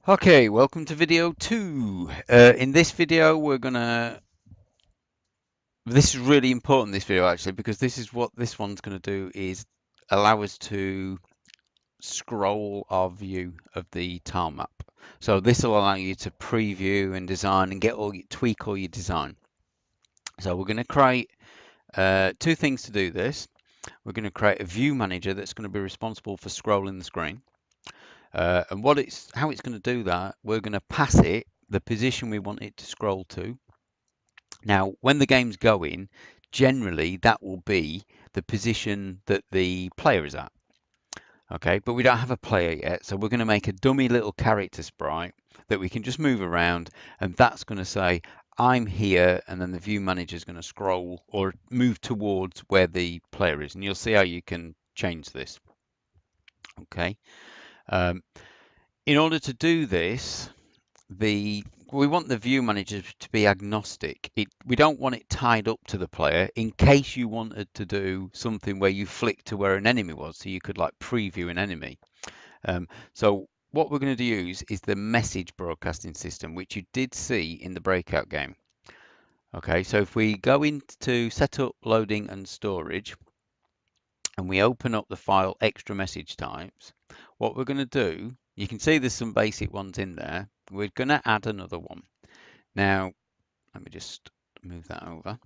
Okay, welcome to video 2. In this video, this is really important, this video actually, because this is what this one's gonna do is allow us to scroll our view of the tile map. So this will allow you to preview and design and tweak all your design. So we're gonna create two things to do this. We're gonna create a view manager that's gonna be responsible for scrolling the screen. And how it's going to do that, we're going to pass it the position we want it to scroll to. Now, when the game's going, generally that will be the position that the player is at. Okay, but we don't have a player yet, so we're going to make a dummy little character sprite that we can just move around, and that's going to say, I'm here, and then the view manager is going to scroll or move towards where the player is, and you'll see how you can change this. Okay. Um, in order to do this, we want the view manager to be agnostic. We don't want it tied up to the player in case you wanted to do something where you flick to where an enemy was, so you could like preview an enemy. So what we're going to use is the message broadcasting system, which you did see in the breakout game. Okay, so if we go into setup, loading and storage, and we open up the file extra message types, what we're going to do, you can see there's some basic ones in there. We're going to add another one. Now, let me just move that over.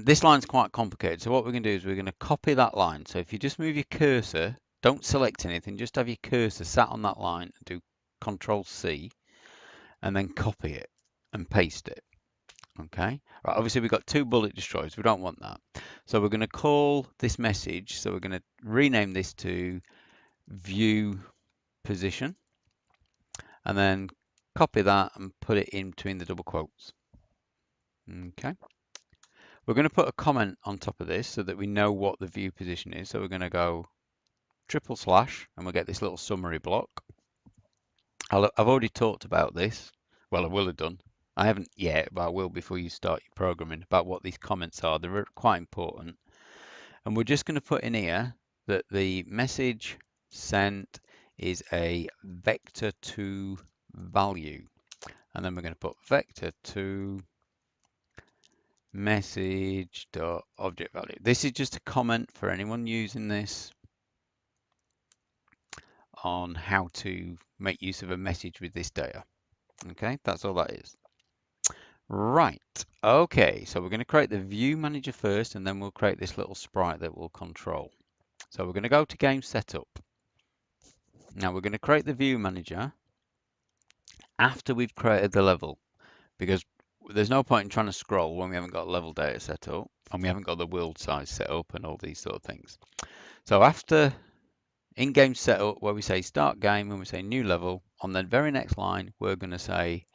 This line's quite complicated. So what we're going to do is we're going to copy that line. So if you just move your cursor, don't select anything, just have your cursor sat on that line and do Control C and then copy it and paste it. Okay. Right, obviously we've got two bullet destroyers. We don't want that. So we're going to call this message. So we're going to rename this to view position and then copy that and put it in between the double quotes. Okay. We're going to put a comment on top of this so that we know what the view position is. So we're going to go / and we'll get this little summary block. I've already talked about this. Well, I will have done. I haven't yet, but I will before you start your programming about what these comments are. They're quite important. And we're just going to put in here that the message sent is a vector2 value. And then we're going to put vector2 message.object value. This is just a comment for anyone using this on how to make use of a message with this data. Okay, that's all that is. Right, okay, so we're going to create the view manager first and then we'll create this little sprite that we'll control. So we're going to go to game setup. Now we're going to create the view manager after we've created the level, because there's no point in trying to scroll when we haven't got level data set up and we haven't got the world size set up and all these sort of things. So after in-game setup, where we say start game and we say new level, on the very next line we're going to say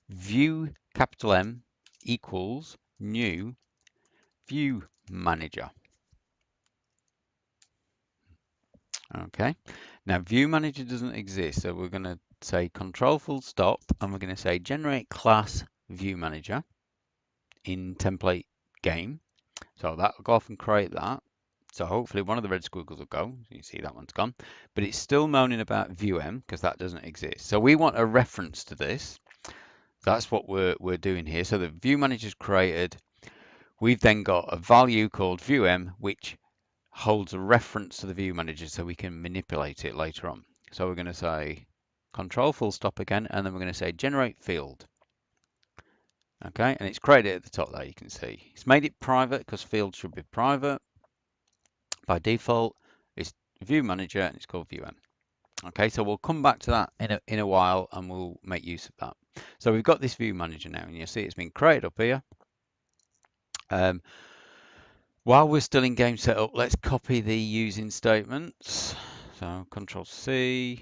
view capital M equals new view manager. Okay, now view manager doesn't exist, so we're going to say control full stop and we're going to say generate class view manager in template game. So that will go off and create that. So hopefully one of the red squiggles will go. You see that one's gone, but it's still moaning about view M because that doesn't exist. So we want a reference to this. That's what we're doing here. So the view manager is created. We've then got a value called view M, which holds a reference to the view manager so we can manipulate it later on. So we're going to say control full stop again, and then we're going to say generate field. Okay, and it's created at the top there, you can see. It's made it private because fields should be private. By default, it's view manager and it's called view M. Okay, so we'll come back to that in a while and we'll make use of that. So we've got this view manager now, and you'll see it's been created up here. While we're still in game setup, let's copy the using statements. So Control C,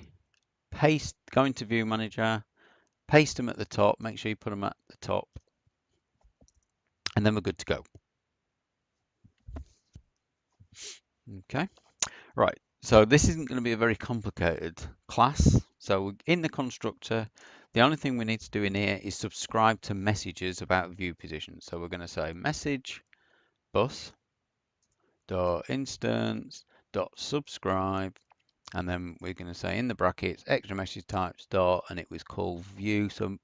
paste, go into view manager, paste them at the top, make sure you put them at the top, and then we're good to go. Okay, right, so this isn't going to be a very complicated class. So in the constructor, the only thing we need to do in here is subscribe to messages about view position. So we're going to say message bus dot instance dot subscribe and then we're going to say in the brackets extra message type start, and it was called view. So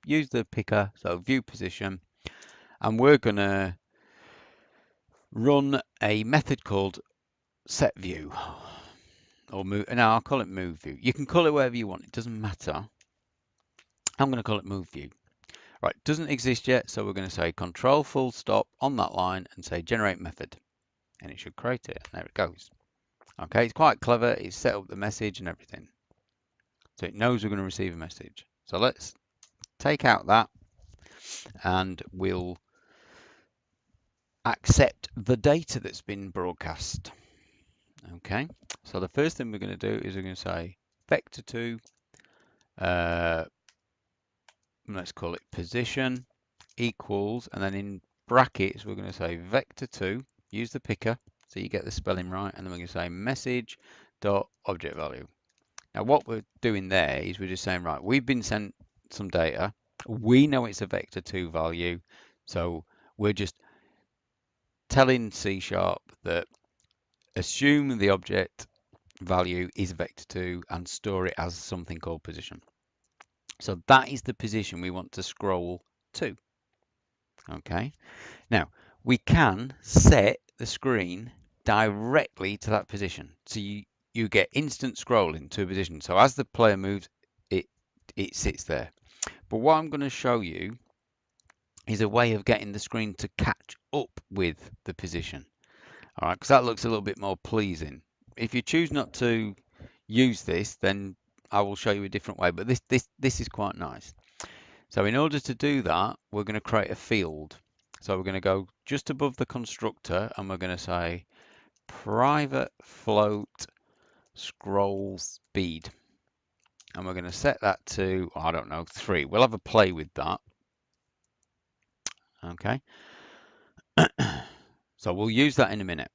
use the picker, so view position, and we're going to run a method called set view, or move. Now I'll call it move view. You can call it whatever you want, it doesn't matter. I'm going to call it move view. Right, doesn't exist yet, so we're going to say control full stop on that line and say generate method, and it should create it. There it goes. Okay, it's quite clever. It's set up the message and everything, so it knows we're going to receive a message. So let's take out that, and we'll accept the data that's been broadcast. Okay, so the first thing we're going to do is we're going to say vector2, let's call it position equals, and then in brackets we're going to say vector2, use the picker so you get the spelling right, and then we're going to say message dot object value. Now what we're doing there is we're just saying, right, we've been sent some data, we know it's a vector2 value, so we're just telling C# that assume the object value is vector2 and store it as something called position. So that is the position we want to scroll to. Okay, now we can set the screen directly to that position, so you get instant scrolling to a position. So as the player moves, it sits there. But what I'm going to show you is a way of getting the screen to catch up with the position. All right, because that looks a little bit more pleasing. If you choose not to use this, then I will show you a different way, but this is quite nice. So in order to do that, we're going to create a field. So we're going to go just above the constructor, and we're going to say private float scroll speed, and we're going to set that to, I don't know, 3. We'll have a play with that. Okay, so we'll use that in a minute.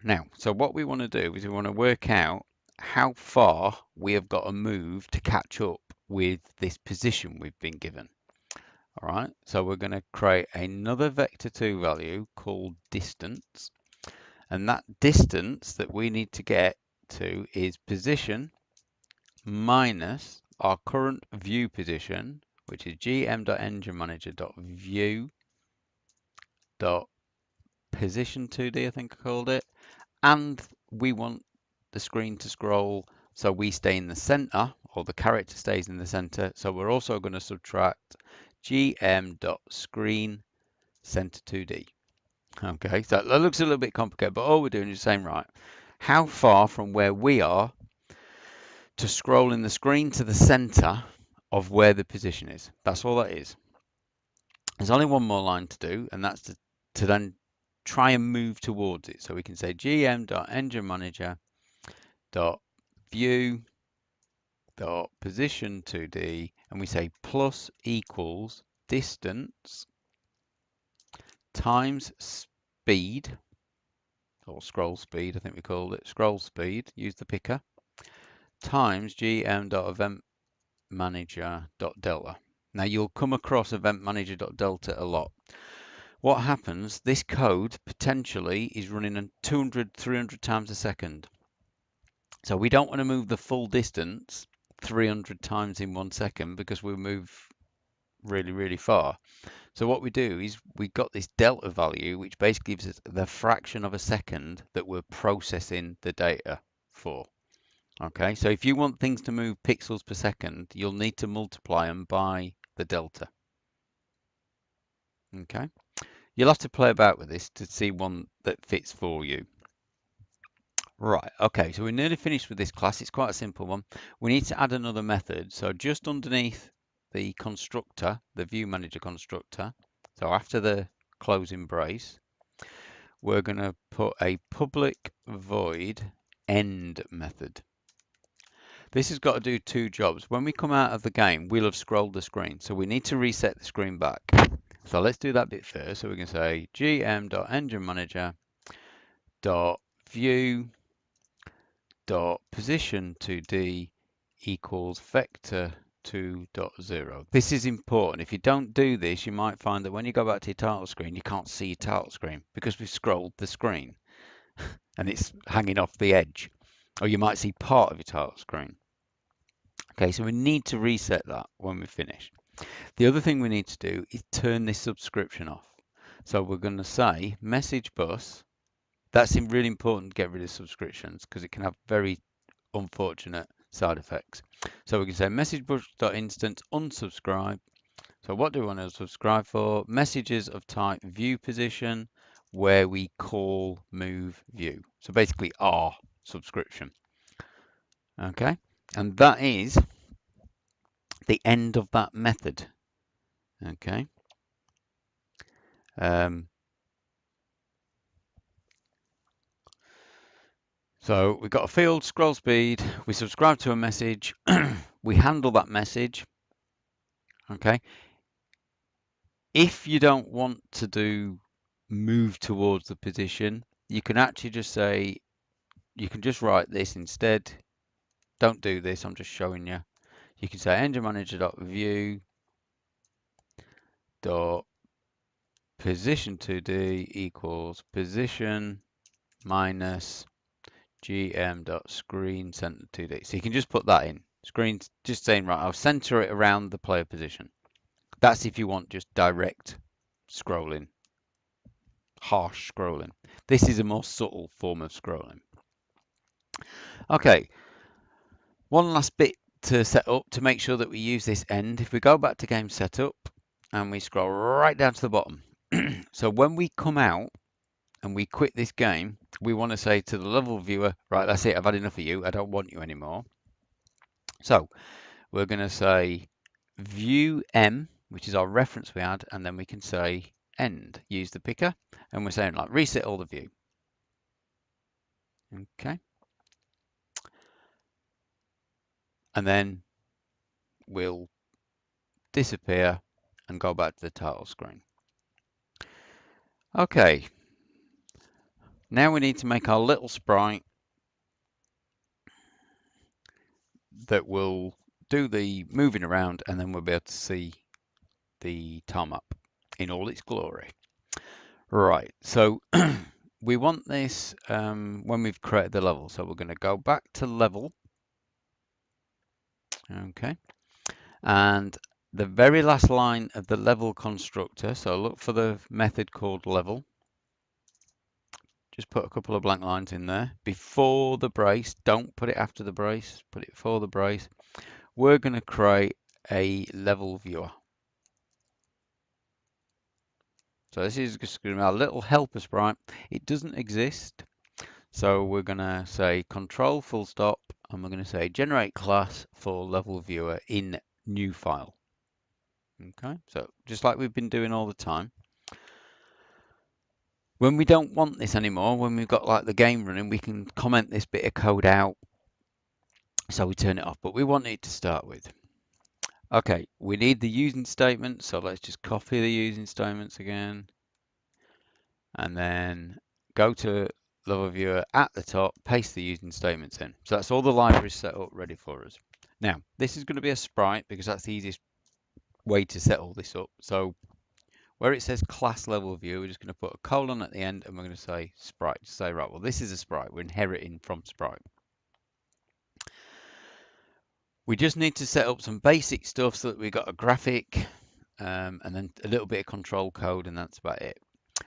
Now, so what we want to do is we want to work out how far we have got to move to catch up with this position we've been given. All right, so we're going to create another vector2 value called distance, and that distance that we need to get to is position minus our current view position, which is gm.engineManager.view.position2D, I think I called it, and we want the screen to scroll so we stay in the center, or the character stays in the center. So we're also going to subtract gm.screen center2D. Okay, so that looks a little bit complicated, but all we're doing is saying, right, how far from where we are to scrolling the screen to the center of where the position is. That's all that is. There's only one more line to do, and that's to then try and move towards it. So we can say gm.engineManager.view.position2D, and we say plus equals distance times speed, or scroll speed, I think we called it, scroll speed, use the picker, times gm.eventManager.delta. Now you'll come across eventManager.delta a lot. What happens, this code potentially is running at 200, 300 times a second. So we don't want to move the full distance 300 times in 1 second because we'll move really, really far. So what we do is we've got this delta value, which basically gives us the fraction of a second that we're processing the data for. Okay, so if you want things to move pixels per second, you'll need to multiply them by the delta. Okay, you'll have to play about with this to see one that fits for you. Right, okay, so we're nearly finished with this class. It's quite a simple one. We need to add another method. So just underneath the constructor, the view manager constructor, so after the closing brace, we're going to put a public void end method. This has got to do 2 jobs. When we come out of the game, we'll have scrolled the screen, so we need to reset the screen back. So let's do that bit first. So we can say gm.engineManager.position2D equals vector 2.0. This is important. If you don't do this, you might find that when you go back to your title screen, you can't see your title screen because we've scrolled the screen and it's hanging off the edge. or you might see part of your title screen. Okay, so we need to reset that when we finish. The other thing we need to do is turn this subscription off. So we're going to say message bus. That's really important to get rid of subscriptions because it can have very unfortunate side effects. So we can say message bus.instance unsubscribe. So what do we want to subscribe for? Messages of type view position where we call move view. So basically our subscription. Okay, and that is the end of that method. Okay. So we've got a field, scroll speed, we subscribe to a message, we handle that message. Okay. If you don't want to do move towards the position, you can actually just say, you can just write this instead. Don't do this, I'm just showing you. You can say engine manager.view dot position 2D equals position minus gm.screen center 2D. So you can just put that in. Screen, just saying, right, I'll center it around the player position. That's if you want just direct scrolling, harsh scrolling. This is a more subtle form of scrolling. Okay, one last bit to set up to make sure that we use this end. If we go back to game setup and we scroll right down to the bottom. So when we come out and we quit this game, we want to say to the level viewer, right, that's it, I've had enough of you, I don't want you anymore. So we're going to say view M, which is our reference we had, and then we can say end, use the picker, and we're saying like reset all the view. Okay. And then we'll disappear and go back to the title screen. Okay. Now we need to make our little sprite that will do the moving around, and then we'll be able to see the tile map in all its glory. Right, so we want this when we've created the level. So we're going to go back to level. Okay. And the very last line of the level constructor, so look for the method called level. Just put a couple of blank lines in there before the brace. Don't put it after the brace, put it before the brace. We're going to create a level viewer. So this is just going to be our little helper sprite. It doesn't exist. So we're going to say control full stop, and we're going to say generate class for level viewer in new file. Okay, so just like we've been doing all the time. When we don't want this anymore, when we've got like the game running, we can comment this bit of code out. So we turn it off, but we want it to start with. Okay, we need the using statement. So let's just copy the using statements again. And then go to level viewer at the top, paste the using statements in. So that's all the libraries set up ready for us. Now, this is going to be a sprite because that's the easiest way to set all this up. So where it says class level view, we're just going to put a colon at the end and we're going to say sprite. Say, right, well, this is a sprite. We're inheriting from sprite. We just need to set up some basic stuff so that we've got a graphic and then a little bit of control code, and that's about it.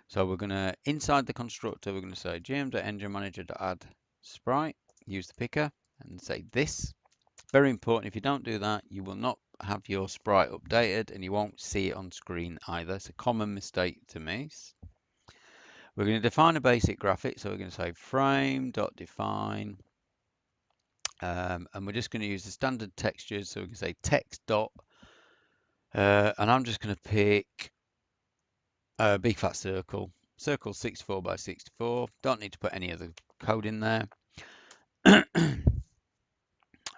So we're going to, inside the constructor, we're going to say gm.engineManager.add sprite, use the picker, and say this. Very important, if you don't do that, you will not have your sprite updated and you won't see it on screen either. It's a common mistake to miss. We're going to define a basic graphic, so we're going to say frame.define, and we're just going to use the standard textures, so we can say text dot, and I'm just going to pick a big fat circle, circle 64 by 64. Don't need to put any other code in there.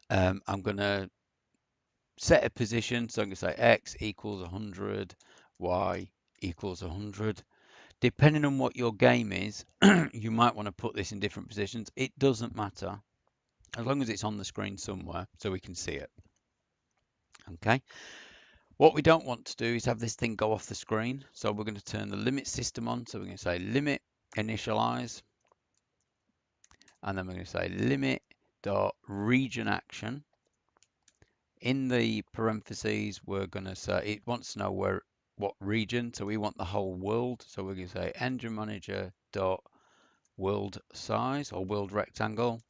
I'm going to set a position, so I'm going to say x equals 100, y equals 100. Depending on what your game is, you might want to put this in different positions. It doesn't matter, as long as it's on the screen somewhere so we can see it. Okay. What we don't want to do is have this thing go off the screen. So we're going to turn the limit system on. So we're going to say limit initialize, and then we're going to say limit dot region action. In the parentheses, we're going to say it wants to know what region, so we want the whole world. So we're going to say engine manager dot world size or world rectangle.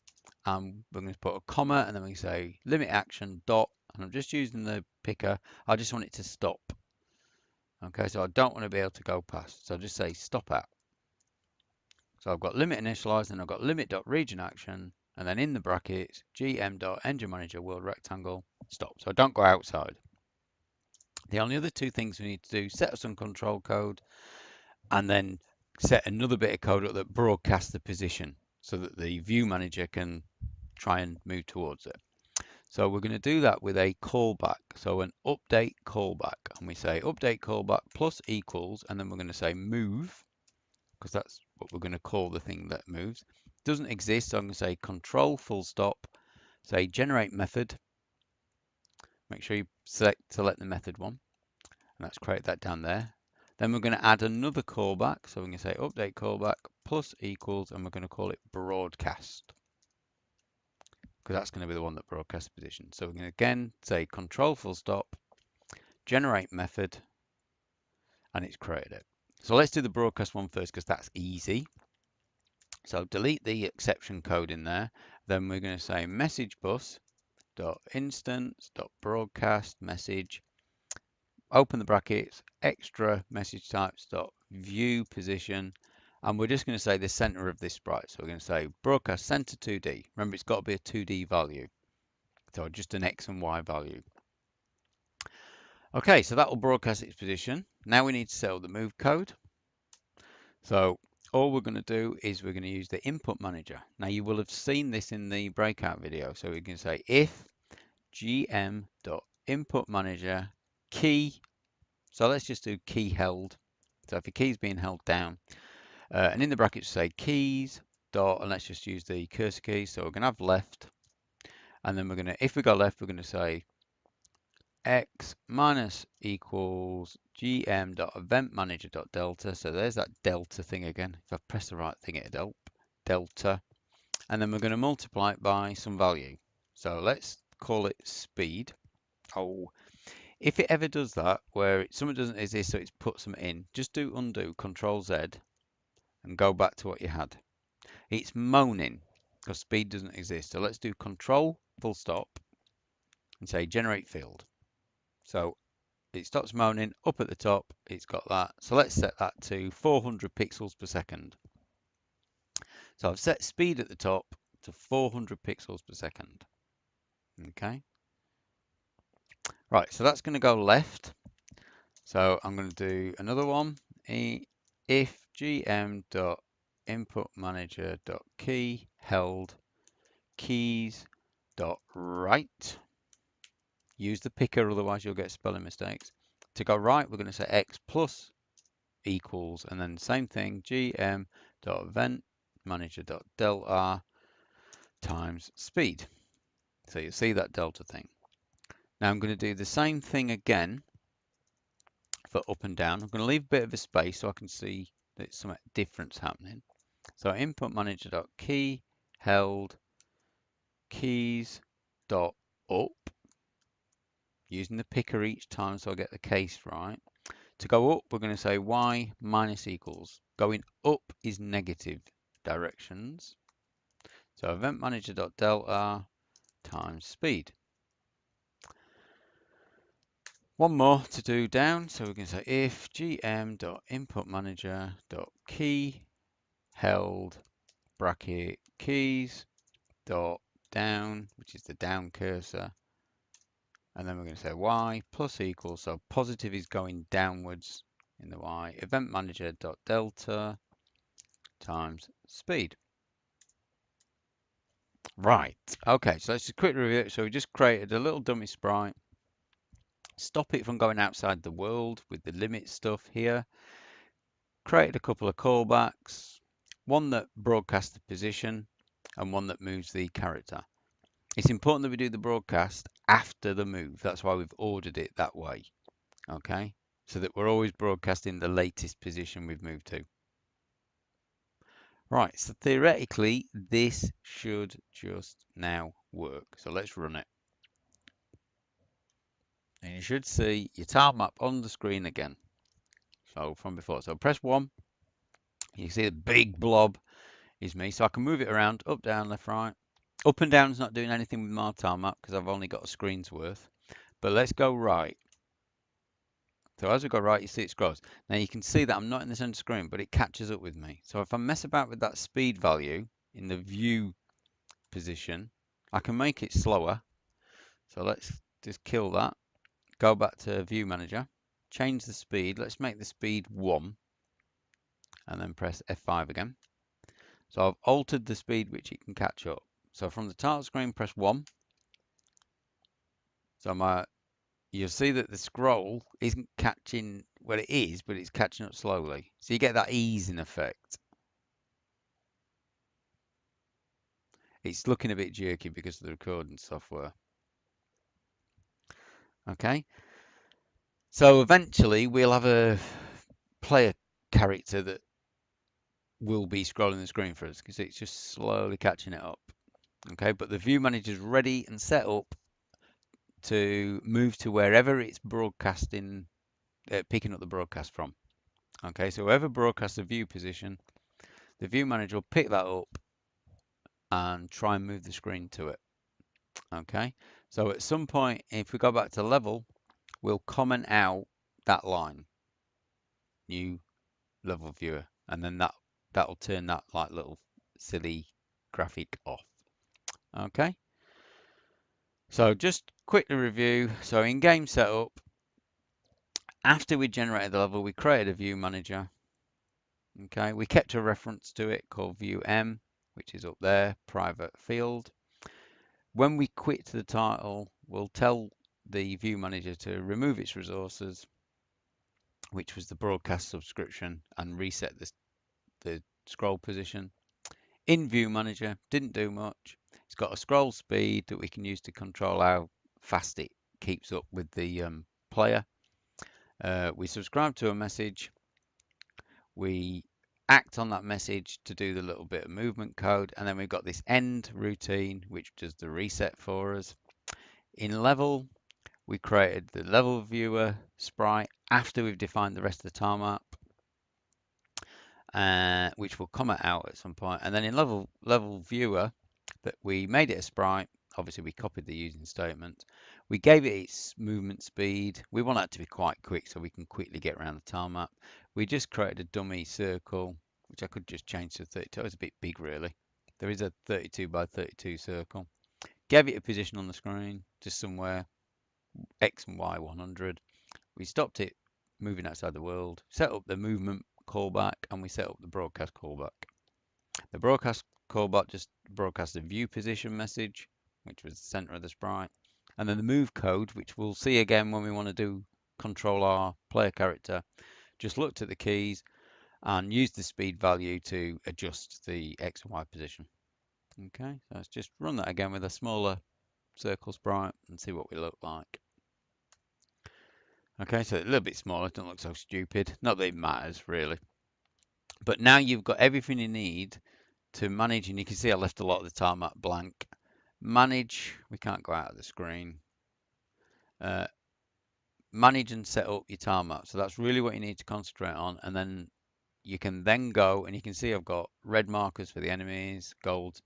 We're going to put a comma and then we say limit action dot, and I'm just using the picker. I just want it to stop. Okay, so I don't want to be able to go past. So I just say stop at. So I've got limit initialized and I've got limit dot region action, and then in the brackets gm dot engine manager world rectangle stop. So I don't go outside. The only other two things we need to do, set up some control code and then set another bit of code up that broadcasts the position so that the view manager can try and move towards it. So we're going to do that with a callback. So an update callback, and we say update callback plus equals, and then we're going to say move, because that's what we're going to call the thing that moves. Doesn't exist, so I'm going to say control full stop, say generate method. Make sure you select the method one, and let's create that down there. Then we're going to add another callback, so we're going to say update callback plus equals, and we're going to call it broadcast, because that's going to be the one that broadcasts position. So we're going to again say control full stop, generate method, and it's created it. So let's do the broadcast one first because that's easy. So delete the exception code in there. Then we're going to say message bus dot instance dot broadcast message, open the brackets, extra message types dot view position, and we're just going to say the center of this sprite. So we're going to say broadcast center 2D. Remember, it's got to be a 2D value, so just an X and Y value. Okay, so that will broadcast its position. Now we need to set up the move code. So all we're going to do is we're going to use the input manager. Now you will have seen this in the breakout video. So we can say if gm.input manager key. So let's just do key held. So if your key's being held down, and in the brackets say keys dot, and let's just use the cursor key. So we're going to have left, and then we're going to, if we go left, we're going to say x minus equals gm dot event manager dot delta. So there's that delta thing again. If I press the right thing, it'll help. Delta, and then we're going to multiply it by some value. So let's call it speed. Oh, if it ever does that where something doesn't exist, so it's put something in, just do undo, Control Z, and go back to what you had. It's moaning because speed doesn't exist. So let's do Control full stop and say generate field. So it stops moaning up at the top. It's got that. So let's set that to 400 pixels per second. So I've set speed at the top to 400 pixels per second. Okay. Right. So that's going to go left. So I'm going to do another one. If gm.inputmanager.key held keys dot right. Use the picker, otherwise you'll get spelling mistakes. To go right, we're going to say x plus equals, and then same thing, gm.eventManager.del r times speed. So you see that delta thing. Now I'm going to do the same thing again for up and down. I'm going to leave a bit of a space so I can see that some difference happening. So inputManager.key held keys dot up, using the picker each time so I get the case right. To go up, we're going to say y minus equals. Going up is negative directions. So event manager.del r times speed. One more to do down. So we can say if gm.inputmanager.key held bracket keys dot down, which is the down cursor. And then we're going to say y plus equals. So positive is going downwards in the y. Event manager.delta times speed. Right. Okay, so let's just quick review. So we just created a little dummy sprite. Stop it from going outside the world with the limit stuff here. Created a couple of callbacks. One that broadcasts the position and one that moves the character. It's important that we do the broadcast after the move. That's why we've ordered it that way. Okay, so that we're always broadcasting the latest position we've moved to. Right, so theoretically, this should just now work. So let's run it. And you should see your tile map on the screen again. So from before. So press 1. You see the big blob is me. So I can move it around, up, down, left, right. Up and down is not doing anything with my tile map because I've only got a screen's worth. But let's go right. So as we go right, you see it scrolls. Now you can see that I'm not in the center screen, but it catches up with me. So if I mess about with that speed value in the view position, I can make it slower. So let's just kill that. Go back to View Manager. Change the speed. Let's make the speed 1. And then press F5 again. So I've altered the speed which it can catch up. So from the title screen, press 1. So you'll see that the scroll isn't catching, well it is, but it's catching up slowly. So you get that easing effect. It's looking a bit jerky because of the recording software. Okay. So eventually we'll have a player character that will be scrolling the screen for us because it's just slowly catching it up. Okay, but the view manager is ready and set up to move to wherever it's broadcasting, picking up the broadcast from. Okay, so whoever broadcasts the view position, the view manager will pick that up and try and move the screen to it. Okay, so at some point, if we go back to level, we'll comment out that line, new level viewer, and then that'll turn that like little silly graphic off. Okay, so just quickly review. So in game setup, after we generated the level, we created a view manager. Okay, we kept a reference to it called view M, which is up there, private field. When we quit the title, we'll tell the view manager to remove its resources, which was the broadcast subscription, and reset the scroll position. In view manager, didn't do much. It's got a scroll speed that we can use to control how fast it keeps up with the player. We subscribe to a message. We act on that message to do the little bit of movement code, and then we've got this end routine which does the reset for us. In level, we created the level viewer sprite after we've defined the rest of the tile map, which will comment out at some point. And then in level viewer, that we made it a sprite. Obviously, we copied the using statement. We gave it its movement speed. We want that to be quite quick so we can quickly get around the tile map. We just created a dummy circle, which I could just change to 32. It's a bit big, really. There is a 32 by 32 circle. Gave it a position on the screen, just somewhere, X and Y 100. We stopped it moving outside the world, set up the movement callback, and we set up the broadcast callback. The broadcast callback just broadcast the view position message, which was the center of the sprite. And then the move code, which we'll see again when we want to control our player character, just looked at the keys and used the speed value to adjust the X and Y position. Okay, so let's just run that again with a smaller circle sprite and see what we look like. Okay, so a little bit smaller, doesn't look so stupid. Not that it matters really. But now you've got everything you need to manage, and you can see I left a lot of the tile map blank. Manage, we can't go out of the screen. Manage and set up your tile map. So that's really what you need to concentrate on. And then you can then go, and you can see I've got red markers for the enemies, gold.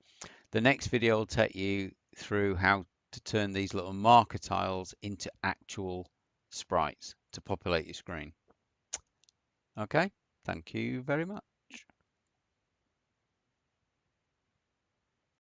The next video will take you through how to turn these little marker tiles into actual sprites to populate your screen. Okay, thank you very much.